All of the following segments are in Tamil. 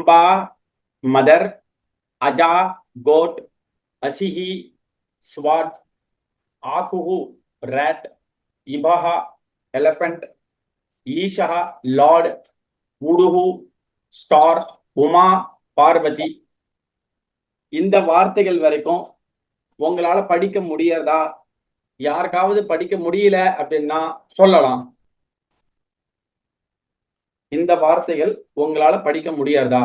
Amba, mother. Aja, goat. Asihi, sword. Akuhu, rat. Ibaha, elephant. Ishaha, lord. Uduhu, star. Uma, Parvati. இந்த வார்த்தைகள் வரைக்கும் உங்களால படிக்க முடியறதா? யாருக்காவது படிக்க முடியல அப்படின்னா சொல்லலாம். இந்த வார்த்தைகள் உங்களால படிக்க முடியறதா?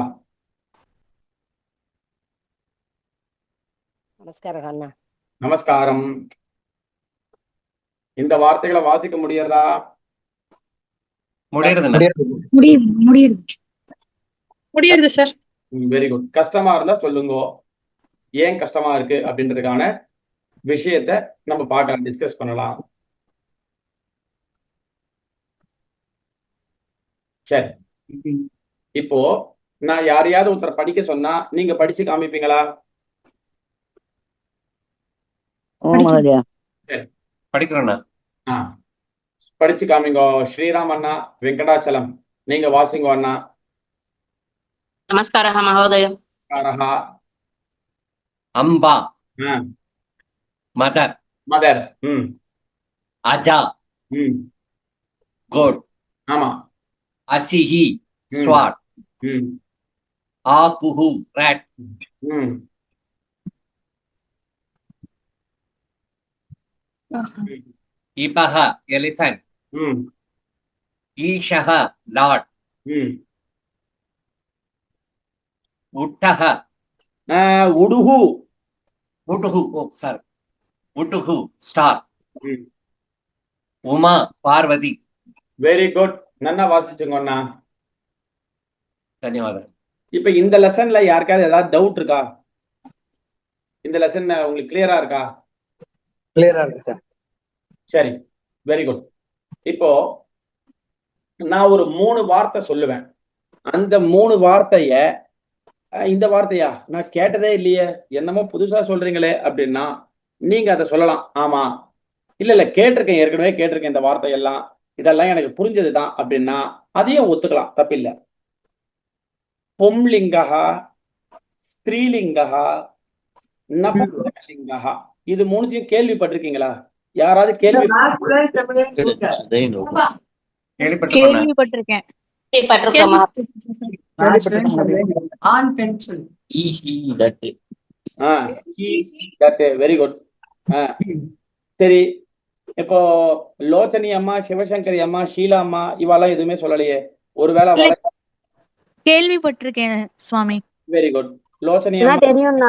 நமஸ்காரம் அண்ணா. நமஸ்காரம். இந்த வார்த்தைகளை வாசிக்க முடியறதா? முடியுது சார். Very good. கஷ்டமா இருந்தா சொல்லுங்க, ஏன் கஷ்டமா இருக்கு அப்படின்றதுக்கான விஷயத்த நம்ம பார்க்கலாம், டிஸ்கஸ் பண்ணலாம். சரி, இப்போ நான் யாரையாவது ஒருத்தர் படிக்க சொன்னா நீங்க படிச்சு காமிப்பீங்களா? படிக்கிறேன்னா படிச்சு காமிங்க. ஸ்ரீராம் அண்ணா, வெங்கடாச்சலம், நீங்க வாசிங்க அண்ணா. நமஸ்காரः மகோதய. நமஸ்காரः. அம்பா, மதர். மதர். அஜா, கோட். ஆமா. அசிஹி, ஸ்வாட். ஆகுஹு, ராட். இபஹ, எலிஃபண்ட். ஈஷஹ, லார்ட். உட்டஹ, உடுஹு. உடுஹு, சார், உடுஹு, star. Uma, Parvati. Very good. நல்லா வாசிச்சுங்கண்ணா. தன்யவாதம். இப்ப இந்த லெசன்ல யாருக்காவது ஏதாவது டவுட் இருக்கா? இந்த லெசன் உங்களுக்கு கிளியரா இருக்கா? கிளியரா இருக்கு சார். சரி, வெரி குட். இப்போ நான் ஒரு 3 வார்த்தை சொல்லுவேன். அந்த 3 வார்த்தைய இந்த வார்த்தையா நான் கேட்டதே இல்லையே, என்னமோ புதுசா சொல்றீங்களே அப்படின்னா நீங்க அதை சொல்லலாம். ஆமா, இல்ல கேட்டிருக்கேன், ஏற்கனவே கேட்டிருக்கேன் இந்த வார்த்தையெல்லாம், இதெல்லாம் எனக்கு புரிஞ்சதுதான் அப்படின்னா அதையும் ஒத்துக்கலாம், தப்பில்லை. பும்லிங்கஹா, ஸ்திரீலிங்கஹா, நபும்சகலிங்கஹா, இது 3த்தையும் கேள்விப்பட்டிருக்கீங்களா? யாராவது கேள்விப்பட்டிருக்கேன். Very good. சரி, இப்போ லோச்சனி அம்மா, சிவசங்கரி அம்மா, ஷீலா அம்மா இவாலாம் எதுவுமே சொல்லலையே, ஒருவேளை கேள்விப்பட்டிருக்கேன் சுவாமி. Very good. லோச்சனி அம்மா தெரியும்,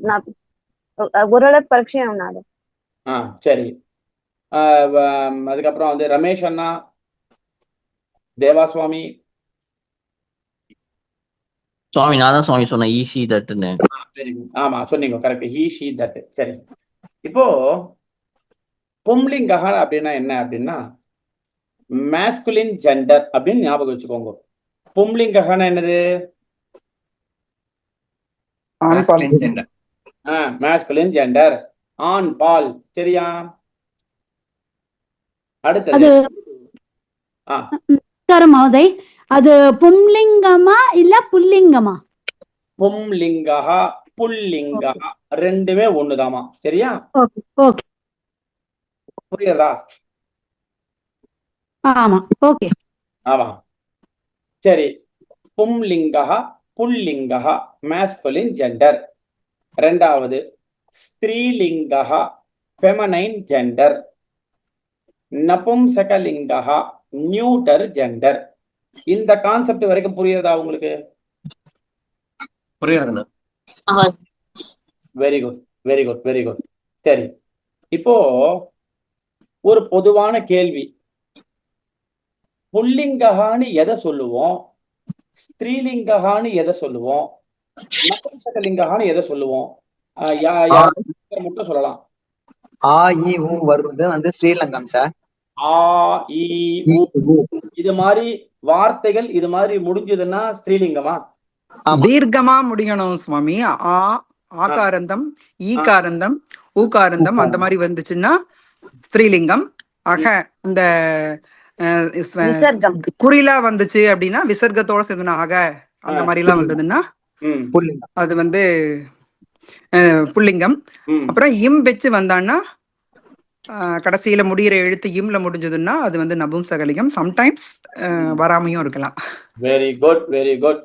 நான் ஓரளவு பரிச்சயம். சரி. அதுக்கப்புறம் வந்து ரமேஷ் அண்ணா, தேவாசுவாமி. சுவாமி நான் தான் சுவாமி சொன்னேன், ஈஸி தட்டுன்னு. ஆமா சொன்னீங்க, கரெக்ட். He she that. சரி, இப்போ பும்லிங்கஹ அப்படின்னா என்ன அப்படின்னா மேஸ்குலின் ஜெண்டர் அப்படின்னு ஞாபகம் வச்சுக்கோங்க. பும்லிங்கஹன என்னது? மேஸ்குலின் ஜெண்டர், ஆண் பால். சரியா? அடுத்தது அது பும்லிங்கமா இல்ல புல்லிங்கமா? பும்லிங்கஹா, புல்லிங்கஹா ரெண்டுமே ஒண்ணுதாமா. சரியா? ஓகே, புரியுதா? ஆமா, ஓகே. ஆமா, சரி. பும்லிங்கஹா, புல்லிங்கஹா மேஸ்குலின் ஜெண்டர். ரெண்டாவது ஸ்திரீலிங்கஹா, ஃபெமனைன் ஜெண்டர். நபும்சகலிங்கஹா, நியூட்டர் ஜெண்டர். இந்த கான்செப்ட் வரைக்கும் புரியுதா உங்களுக்கு? புரியுதுண்ணா. Very good, very good, very good. சரி, இப்போ ஒரு பொதுவான கேள்வி. புல்லிங்கஹான்னு எதை சொல்லுவோம்? ஸ்திரீலிங்கஹான்னு எதை சொல்லுவோம்? நபும்சகலிங்கஹான்னு எதை சொல்லுவோம்? மட்டும் சொல்லலாம். ஆ இ ஊ வருது வந்து ஸ்ரீலங்கம் சார். ஆ இ ஊ இது மாதிரி வார்த்தைகள் இது மாதிரி முடிஞ்சதுன்னா ஸ்திரீலிங்கமா? தீர்க்கமா முடியணும் சுவாமி. ஆகாரந்தம், ஈகாரந்தம், ஊகாரந்தம் அந்த மாதிரி வந்துச்சுன்னா ஸ்திரீலிங்கம். அக இந்த குறிலா வந்துச்சு அப்படின்னா விசர்க்கத்தோட சேர்ந்து அக அந்த மாதிரி எல்லாம் வந்ததுன்னா ம் புல்லிங்கம். அது வந்து புல்லிங்கம். ம் அப்புறம் இம் வச்சு வந்தான்னா கடைசியில முடிகிற எழுத்து இம்ல முடிஞ்சதுன்னா அது வந்து நபும்சகலிங்கம். சம்டைம்ஸ் வராமையும் இருக்கலாம். Very good very good